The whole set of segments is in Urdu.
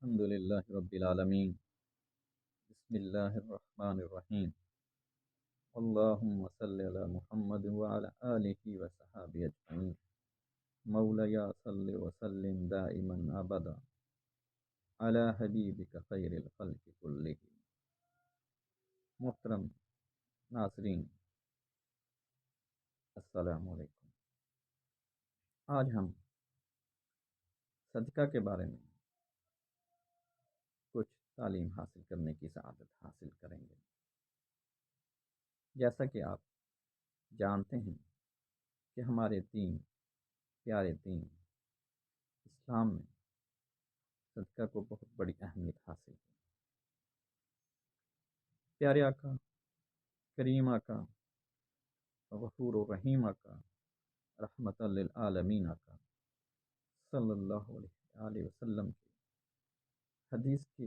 الحمد لله رب العالمين. بسم الله الرحمن الرحيم. اللهم صل على محمد وعلى آله وصحابه أجمعين. مولاي صل وسلم دائما أبدا على حبيبك خير الخلق كلهم. محترم ناظرین، السلام علیکم. آج ہم صدقہ کے بارے میں کچھ تعلیم حاصل کرنے کی سعادت حاصل کریں گے. جیسا کہ آپ جانتے ہیں کہ ہمارے پیارے دین اسلام میں صدقہ کو بہت بڑی اہمیت حاصل ہے. پیارے آقا، کریم آقا، غفور و رحیم آقا، رحمت للعالمین آقا صلی اللہ علیہ وسلم کی حدیث کے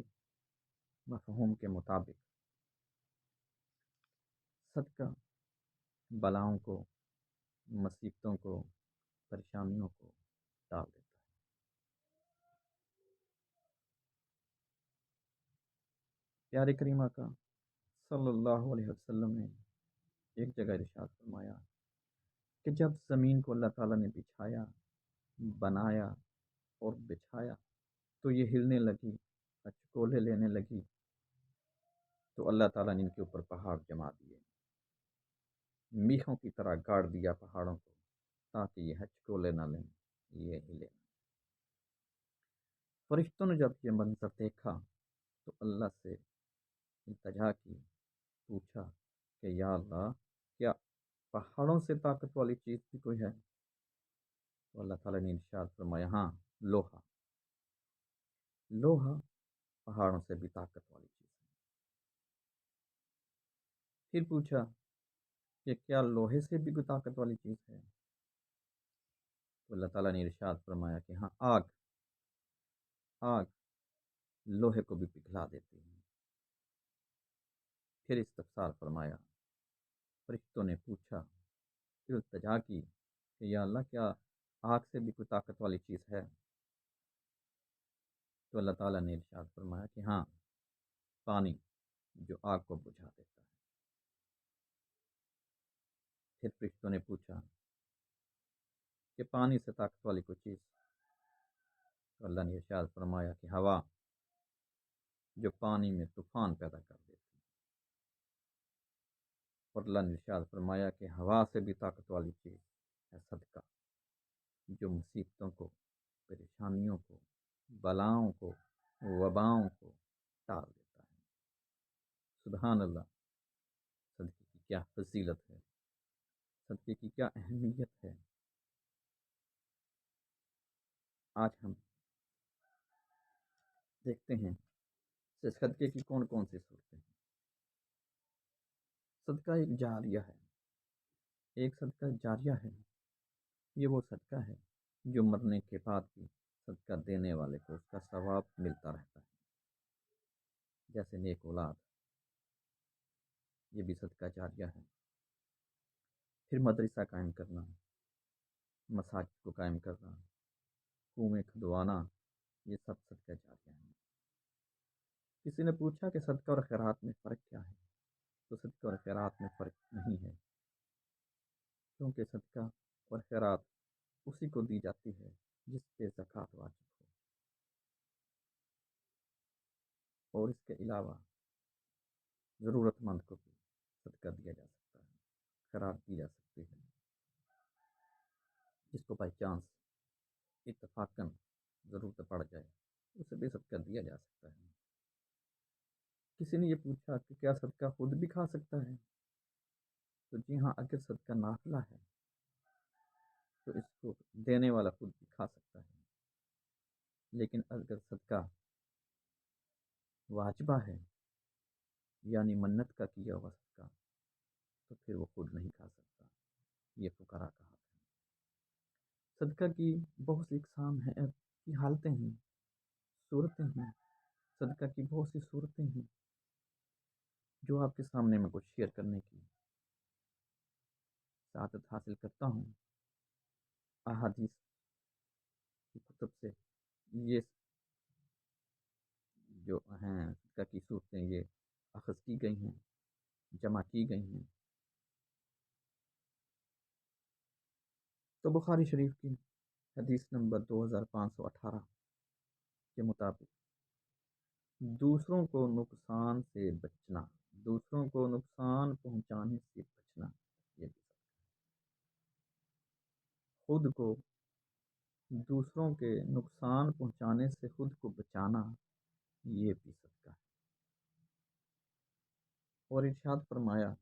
مفہوم کے مطابق صدقہ بلاؤں کو، مصیبتوں کو، پریشانیوں کو ٹال دیتا ہے. پیارے کریم آقا صلی اللہ علیہ وسلم نے ایک جگہ ارشاد فرمایا کہ جب زمین کو اللہ تعالیٰ نے بنایا اور بچھایا تو یہ ہلنے لگی، اچکولے لینے لگی، تو اللہ تعالیٰ نے ان کے اوپر پہاڑ جما دیے، میخوں کی طرح گاڑ دیا پہاڑوں کو تاکہ یہ ہچکولے نہ لیں، یہ ہلے. فرشتوں نے جب یہ منظر دیکھا تو اللہ سے التجا کی، پوچھا کہ یا اللہ، کیا پہاڑوں سے طاقت والی چیز بھی کوئی ہے؟ تو اللہ تعالیٰ نے ارشاد فرمایا، ہاں، لوہا پہاڑوں سے بھی طاقت والی چیز ہے. پھر پوچھا کہ کیا لوہے سے بھی کوئی طاقت والی چیز ہے؟ تو اللہ تعالیٰ نے ارشاد فرمایا کہ ہاں، آگ لوہے کو بھی پگھلا دیتی ہے. پھر استفسار فرمایا، فرشتوں نے پوچھا، پھر التجا کی کہ یا اللہ، کیا آگ سے بھی کوئی طاقت والی چیز ہے؟ تو اللہ تعالیٰ نے ارشاد فرمایا کہ ہاں، پانی جو آگ کو بجھا دیتا ہے. پھر فرشتوں نے پوچھا کہ پانی سے طاقت والی کوئی چیز؟ تو اللہ نے ارشاد فرمایا کہ ہوا، جو پانی میں طوفان پیدا کر دیتی ہے. اور اللہ نے ارشاد فرمایا کہ ہوا سے بھی طاقت والی چیز ہے صدقہ، جو مصیبتوں کو، پریشانیوں کو، بلاؤں کو، وباؤں کو ٹال دیتا ہے. سبحان اللہ، صدقے کی کیا فضیلت ہے، صدقے کی کیا اہمیت ہے. آج ہم دیکھتے ہیں کہ صدقے کی کون کون سی صورتیں ہیں. صدقہ ایک جاریہ ہے، ایک صدقہ جاریہ ہے. یہ وہ صدقہ ہے جو مرنے کے بعد بھی صدقہ دینے والے کو اس کا ثواب ملتا رہتا ہے. جیسے نیک اولاد، یہ بھی صدقہ جاریہ ہے. پھر مدرسہ قائم کرنا، مساجد کو قائم کرنا، کنویں کھدوانا، یہ سب صدقہ جاریہ ہیں. کسی نے پوچھا کہ صدقہ اور خیرات میں فرق کیا ہے؟ تو صدقہ اور خیرات میں فرق نہیں ہے، کیونکہ صدقہ اور خیرات اسی کو دی جاتی ہے جس پہ زکوٰۃ واجب ہو، اور اس کے علاوہ ضرورت مند کو بھی صدقہ دیا جا سکتا ہے، خیرات دی جا سکتی ہے. جس کو بائی چانس اتفاقاً ضرورت پڑ جائے اسے بھی صدقہ دیا جا سکتا ہے. کسی نے یہ پوچھا کہ کیا صدقہ خود بھی کھا سکتا ہے؟ تو جی ہاں، اگر صدقہ نافلہ ہے تو اس کو دینے والا خود بھی کھا سکتا ہے، لیکن اگر صدقہ واجبہ ہے، یعنی منت کا کیا ہوا صدقہ، تو پھر وہ خود نہیں کھا سکتا. یہ فقراء کا حق ہے. صدقہ کی بہت سی اقسام ہیں، کی حالتیں ہیں، صورتیں ہیں. صدقہ کی بہت سی صورتیں ہیں جو آپ کے سامنے میں کچھ شیئر کرنے کی سعادت حاصل کرتا ہوں. احادیث کی کتب سے یہ جو ہیں صدقہ کی صورتیں یہ اخذ کی گئی ہیں، جمع کی گئی ہیں۔ تو بخاری شریف کی حدیث نمبر 2518 کے مطابق دوسروں کو نقصان سے بچنا، دوسروں کو نقصان پہنچانے سے بچنا، یہ بھی خود کو دوسروں کے نقصان پہنچانے سے خود کو بچانا، یہ بھی صدقہ ہے۔ اور ارشاد فرمایا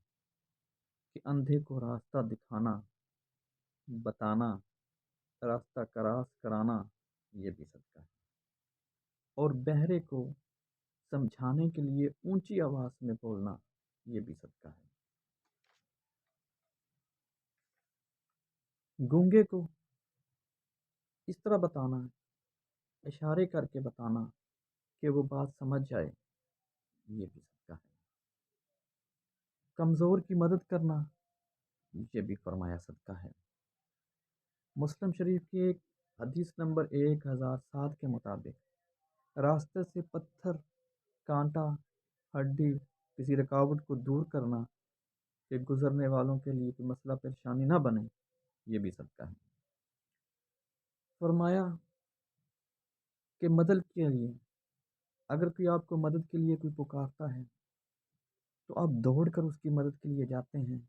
کہ اندھے کو راستہ دکھانا، بتانا، راستہ کراس کرانا، یہ بھی صدقہ ہے۔ اور بہرے کو سمجھانے کے لیے اونچی آواز میں بولنا، یہ بھی صدقہ ہے۔ گونگے کو اس طرح بتانا، اشارے کر کے بتانا کہ وہ بات سمجھ جائے، یہ بھی صدقہ ہے۔ کمزور کی مدد کرنا، یہ بھی فرمایا صدقہ ہے۔ مسلم شریف کی ایک حدیث نمبر 1007 کے مطابق راستے سے پتھر، کانٹا، ہڈی، کسی رکاوٹ کو دور کرنا کہ گزرنے والوں کے لیے کوئی مسئلہ پریشانی نہ بنے، یہ بھی صدقہ ہے۔ فرمایا کہ مدد کے لیے اگر کوئی آپ کو مدد کے لیے کوئی پکارتا ہے تو آپ دوڑ کر اس کی مدد کے لیے جاتے ہیں،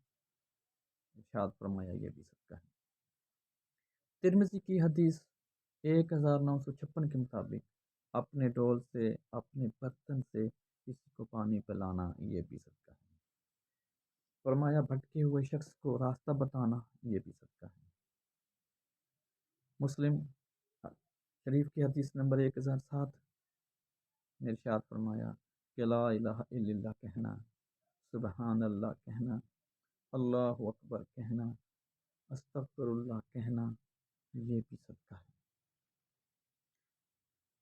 ارشاد فرمایا یہ بھی صدقہ ہے۔ ترمذی کی حدیث 1956 کے مطابق اپنے ڈول سے، اپنے برتن سے کسی کو پانی پلانا، یہ بھی صدقہ ہے۔ فرمایا بھٹکے ہوئے شخص کو راستہ بتانا، یہ بھی صدقہ ہے۔ مسلم شریف کی حدیث نمبر 1007 میں ارشاد فرمایا کہ لا الہ الا اللہ کہنا، سبحان اللہ کہنا، اللہ اکبر کہنا، استغفر اللہ کہنا، یہ بھی صدقہ ہے۔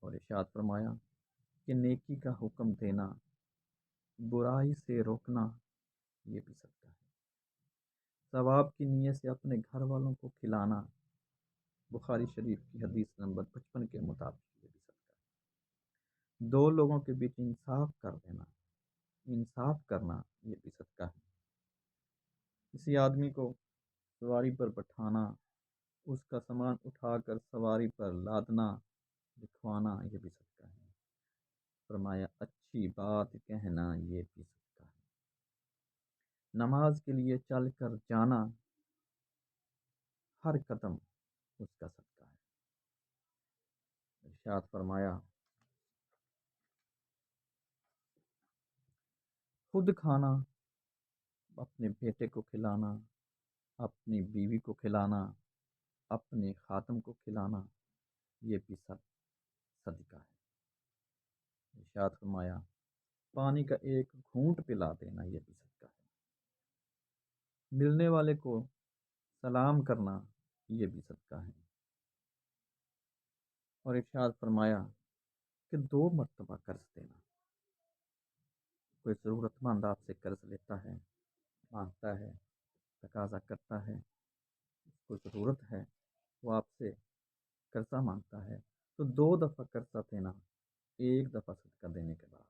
اور ارشاد فرمایا کہ نیکی کا حکم دینا، برائی سے روکنا، یہ بھی صدقہ ہے۔ ثواب کی نیت سے اپنے گھر والوں کو کھلانا، بخاری شریف کی حدیث نمبر 55 کے مطابق یہ بھی صدقہ ہے۔ دو لوگوں کے بیچ انصاف کر دینا، انصاف کرنا، یہ بھی صدقہ ہے۔ کسی آدمی کو سواری پر بٹھانا، اس کا سامان اٹھا کر سواری پر لادنا، دکھوانا، یہ بھی صدقہ ہے۔ فرمایا اچھی بات کہنا، یہ بھی صدقہ ہے۔ نماز کے لیے چل کر جانا، ہر قدم اس کا صدقہ ہے۔ ارشاد فرمایا خود کھانا، اپنے بیٹے کو کھلانا، اپنی بیوی کو کھلانا، اپنے خادم کو کھلانا، یہ بھی صدقہ ہے۔ ارشاد فرمایا پانی کا ایک گھونٹ پلا دینا، یہ بھی صدقہ ہے۔ ملنے والے کو سلام کرنا، یہ بھی صدقہ ہے۔ اور ارشاد فرمایا کہ 2 مرتبہ قرض دینا، کوئی ضرورت مند آپ سے قرض لیتا ہے، مانگتا ہے، تقاضا کرتا ہے، اس کو ضرورت ہے، وہ آپ سے قرضہ مانگتا ہے، تو 2 دفعہ قرضہ دینا 1 دفعہ صدقہ دینے کے برابر ہے۔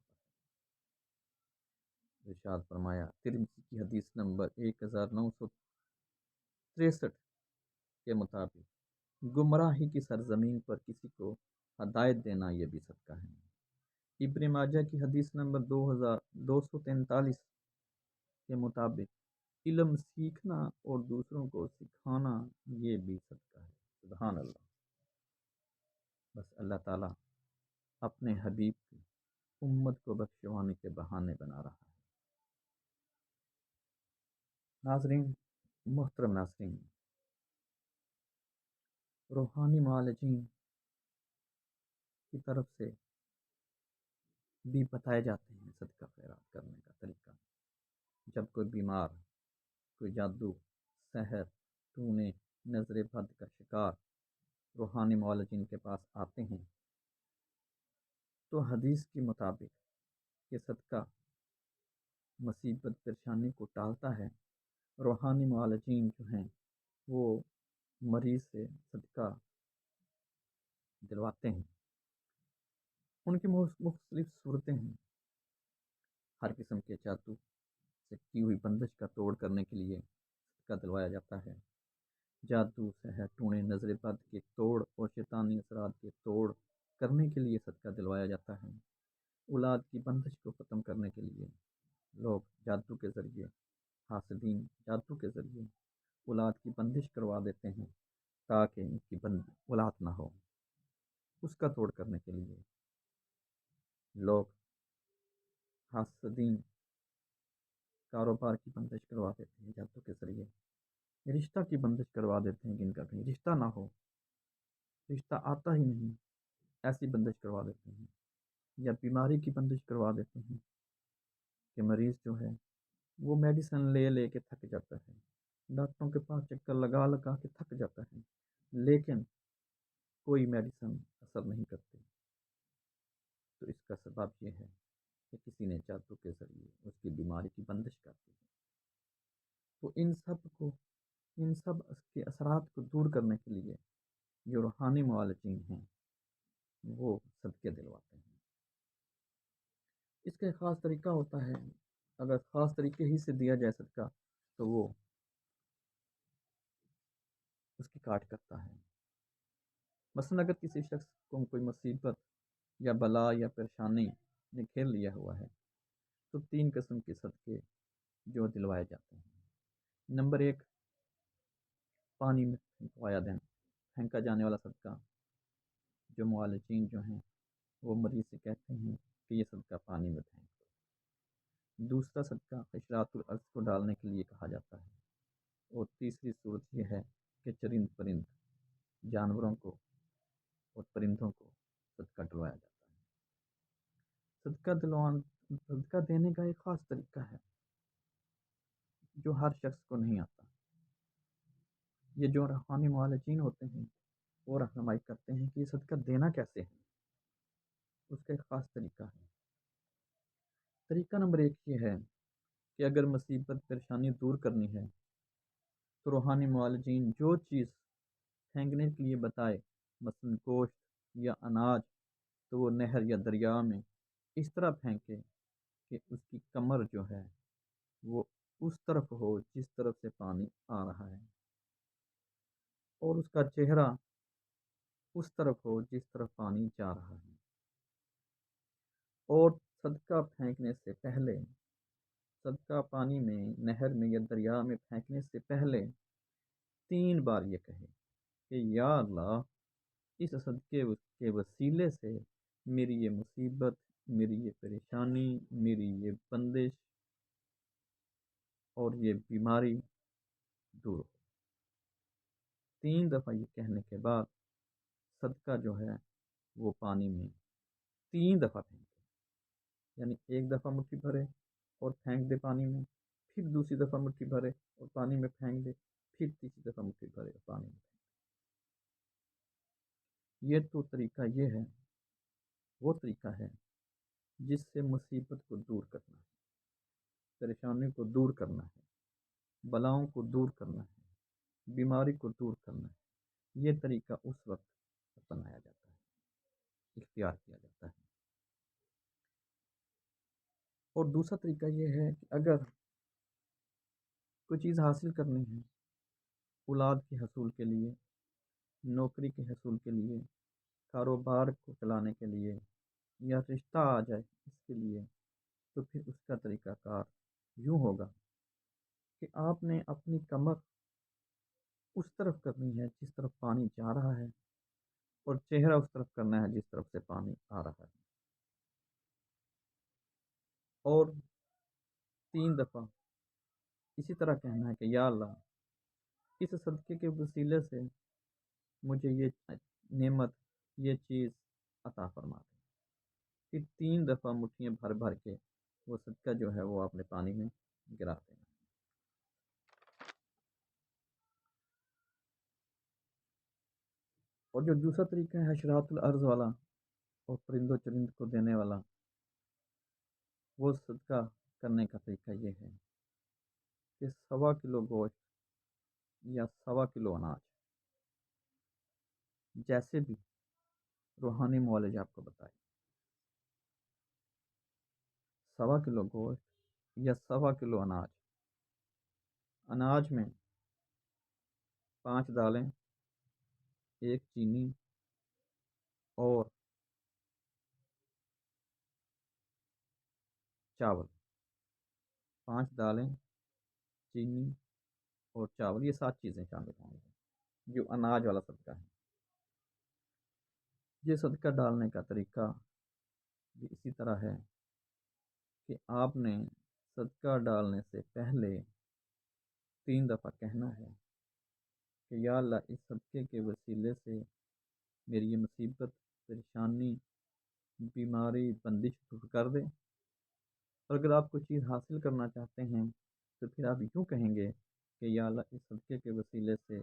ارشاد فرمایا ترمذی کی حدیث نمبر 1963 کے مطابق گمراہی کی سرزمین پر کسی کو ہدایت دینا، یہ بھی صدقہ ہے۔ ابن ماجہ کی حدیث نمبر 2243 کے مطابق علم سیکھنا اور دوسروں کو سکھانا، یہ بھی صدقہ ہے۔ سبحان اللہ۔ بس اللہ تعالیٰ اپنے حبیب کی امت کو بخشوانے کے بہانے بنا رہا ہے۔ ناظرین، محترم ناظرین، روحانی معالجین کی طرف سے بھی بتائے جاتے ہیں صدقہ خیرات کرنے کا طریقہ۔ جب کوئی بیمار، کوئی جادو، سحر، ٹونے، نظر بد کا شکار روحانی معالجین کے پاس آتے ہیں تو حدیث کے مطابق یہ صدقہ مصیبت پریشانی کو ٹالتا ہے۔ روحانی معالجین جو ہیں وہ مریض سے صدقہ دلواتے ہیں۔ ان کی مختلف صورتیں ہیں۔ ہر قسم کے جادو سے کی ہوئی بندش کا توڑ کرنے کے لیے صدقہ دلوایا جاتا ہے۔ جادو، سحر، ٹونے، نظر بد کے توڑ اور شیطانی اثرات کے توڑ کرنے کے لیے صدقہ دلوایا جاتا ہے۔ اولاد کی بندش کو ختم کرنے کے لیے لوگ جادو کے ذریعے، حاسدین جادو کے ذریعے اولاد کی بندش کروا دیتے ہیں تاکہ ان کی اولاد نہ ہو۔ اس کا توڑ کرنے کے لیے لوگ حاسدین کاروبار کی بندش کروا دیتے ہیں جادو کے ذریعے، رشتہ کی بندش کروا دیتے ہیں کہ ان کا کہیں رشتہ نہ ہو، رشتہ آتا ہی نہیں، ایسی بندش کروا دیتے ہیں۔ یا بیماری کی بندش کروا دیتے ہیں کہ مریض جو ہے وہ میڈیسن لے لے کے تھک جاتا ہے، ڈاکٹروں کے پاس چکر لگا لگا کے تھک جاتا ہے، لیکن کوئی میڈیسن اثر نہیں کرتی۔ تو اس کا سبب یہ ہے کہ کسی نے جادو کے ذریعے اس کی بیماری کی بندش کر دی ہے۔ تو ان سب کے اثرات کو دور کرنے کے لیے جو روحانی معالجین ہیں وہ صدقے دلواتے ہیں۔ اس کا ایک خاص طریقہ ہوتا ہے، اگر خاص طریقے ہی سے دیا جائے صدقہ تو وہ اس کی کاٹ کرتا ہے۔ مثلا اگر کسی شخص کو کوئی مصیبت یا بلا یا پریشانی نے گھیر لیا ہوا ہے تو 3 قسم کے صدقے جو دلوائے جاتے ہیں۔ نمبر 1، پانی میں پھینکا جانے والا صدقہ، جو معالجین جو ہیں وہ مریض سے کہتے ہیں کہ یہ صدقہ پانی میں پھینک دو۔ دوسرا صدقہ حشرات الارض کو ڈالنے کے لیے کہا جاتا ہے، اور تیسری صورت یہ ہے کہ چرند پرند جانوروں کو اور پرندوں کو صدقہ ڈلوایا جاتا ہے۔ صدقہ دینے کا ایک خاص طریقہ ہے جو ہر شخص کو نہیں آتا۔ یہ جو روحانی معالجین ہوتے ہیں وہ رہنمائی کرتے ہیں کہ یہ صدقہ دینا کیسے ہے، اس کا ایک خاص طریقہ ہے۔ طریقہ نمبر 1 یہ ہے کہ اگر مصیبت پریشانی دور کرنی ہے تو روحانی معالجین جو چیز پھینکنے کے لیے بتائے، مثلا گوشت یا اناج، تو وہ نہر یا دریا میں اس طرح پھینکے کہ اس کی کمر جو ہے وہ اس طرف ہو جس طرف سے پانی آ رہا ہے، اور اس کا چہرہ اس طرف ہو جس طرف پانی جا رہا ہے۔ اور صدقہ پھینکنے سے پہلے، صدقہ پانی میں، نہر میں یا دریا میں پھینکنے سے پہلے 3 بار یہ کہے کہ یا اللہ، اس صدقے کے وسیلے سے میری یہ مصیبت، میری یہ پریشانی، میری یہ بندش اور یہ بیماری دور ہو۔ 3 دفعہ یہ کہنے کے بعد صدقہ جو ہے وہ پانی میں 3 دفعہ پھینکے، یعنی 1 دفعہ مٹھی بھرے اور پھینک دے پانی میں، پھر دوسری دفعہ مٹھی بھرے اور پانی میں پھینک دے، پھر تیسری دفعہ مٹھی بھرے اور پانی میں پھینک دے۔ یہ تو طریقہ یہ ہے، وہ طریقہ ہے جس سے مصیبت کو دور کرنا ہے، پریشانی کو دور کرنا ہے، بلاؤں کو دور کرنا ہے، بیماری کو دور کرنا ہے۔ یہ طریقہ اس وقت اپنایا جاتا ہے، اختیار کیا جاتا ہے۔ اور دوسرا طریقہ یہ ہے کہ اگر کوئی چیز حاصل کرنی ہے، اولاد کے حصول کے لیے، نوکری کے حصول کے لیے، کاروبار کو چلانے کے لیے، یا رشتہ آ جائے اس کے لیے، تو پھر اس کا طریقہ کار یوں ہوگا کہ آپ نے اپنی کمر اس طرف کرنی ہے جس طرف پانی جا رہا ہے، اور چہرہ اس طرف کرنا ہے جس طرف سے پانی آ رہا ہے، اور 3 دفعہ اسی طرح کہنا ہے کہ یا اللہ، اس صدقے کے وسیلے سے مجھے یہ نعمت، یہ چیز عطا فرما دے۔ پھر 3 دفعہ مٹھیاں بھر بھر کے وہ صدقہ جو ہے وہ اپنے پانی میں گرا دینا۔ اور جو دوسرا طریقہ ہے حشرات الارض والا اور پرند و چرند کو دینے والا، وہ صدقہ کرنے کا طریقہ یہ ہے کہ 1.25 کلو گوشت یا 1.25 کلو اناج، جیسے بھی روحانی معالج آپ کو بتائے، 1.25 کلو گوشت یا 1.25 کلو اناج، اناج میں 5 دالیں، 1 چینی اور چاول، 5 دالیں، چینی اور چاول، یہ 7 چیزیں شامل ہوں گی جو اناج والا صدقہ ہے۔ یہ صدقہ ڈالنے کا طریقہ بھی اسی طرح ہے کہ آپ نے صدقہ ڈالنے سے پہلے 3 دفعہ کہنا ہے کہ یا اللہ اس صدقے کے وسیلے سے میری یہ مصیبت، پریشانی، بیماری، بندش دور کر دے۔ اور اگر آپ کوئی چیز حاصل کرنا چاہتے ہیں تو پھر آپ یوں کہیں گے کہ یا اللہ اس صدقے کے وسیلے سے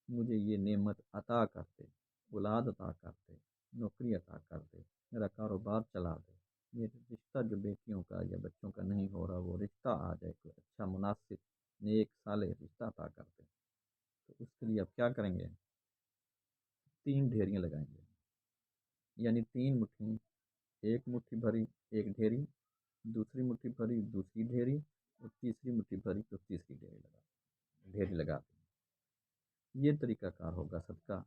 مجھے یہ نعمت عطا کر دے، اولاد عطا کر دے، نوکری عطا کر دے، میرا کاروبار چلا دے، میرے رشتہ جو بیٹیوں کا یا بچوں کا نہیں ہو رہا وہ رشتہ آ جائے، کوئی اچھا مناسب نیک صالح رشتہ عطا کر دے۔ تو اس کے لیے آپ کیا کریں گے؟ 3 ڈھیریاں لگائیں گے، یعنی 3 مٹھی، ایک مٹھی بھری ایک ڈھیری، دوسری مٹھی بھری دوسری ڈھیری، اور تیسری مٹھی بھری تو تیسری ڈھیری لگا دیں۔ یہ طریقہ کار ہوگا صدقہ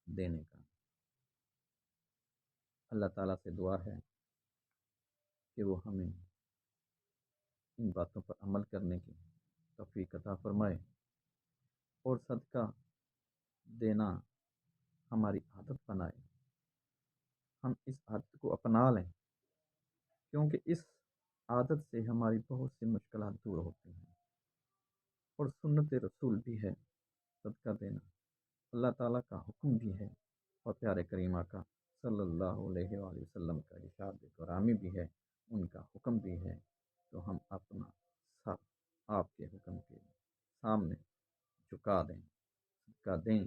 دینے کا۔ اللہ تعالیٰ سے دعا ہے کہ وہ ہمیں ان باتوں پر عمل کرنے کی توفیق عطا فرمائے اور صدقہ دینا ہماری عادت بنائے، ہم اس عادت کو اپنا لیں، کیونکہ اس عادت سے ہماری بہت سی مشکلات دور ہوتی ہیں، اور سنت رسول بھی ہے صدقہ دینا، اللہ تعالیٰ کا حکم بھی ہے، اور پیارے کریم آقا صلی اللہ علیہ وآلہ وسلم کا ارشاد گرامی بھی ہے، ان کا حکم بھی ہے۔ تو ہم اپنا سر آپ کے حکم کے سامنے جھکا دیں، صدقہ دیں،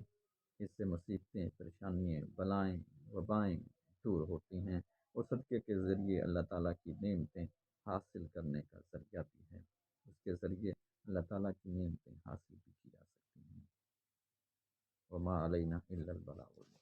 اس سے مصیبتیں، پریشانیاں، بلائیں، وبائیں دور ہوتی ہیں، اور صدقے کے ذریعے اللہ تعالیٰ کی نعمتیں حاصل کرنے کا ذریعہ بھی ہے، اس کے ذریعے اللہ تعالیٰ کی نعمتیں حاصل بھی کی جا سکتی ہیں۔ وما علینا الا البلاغ۔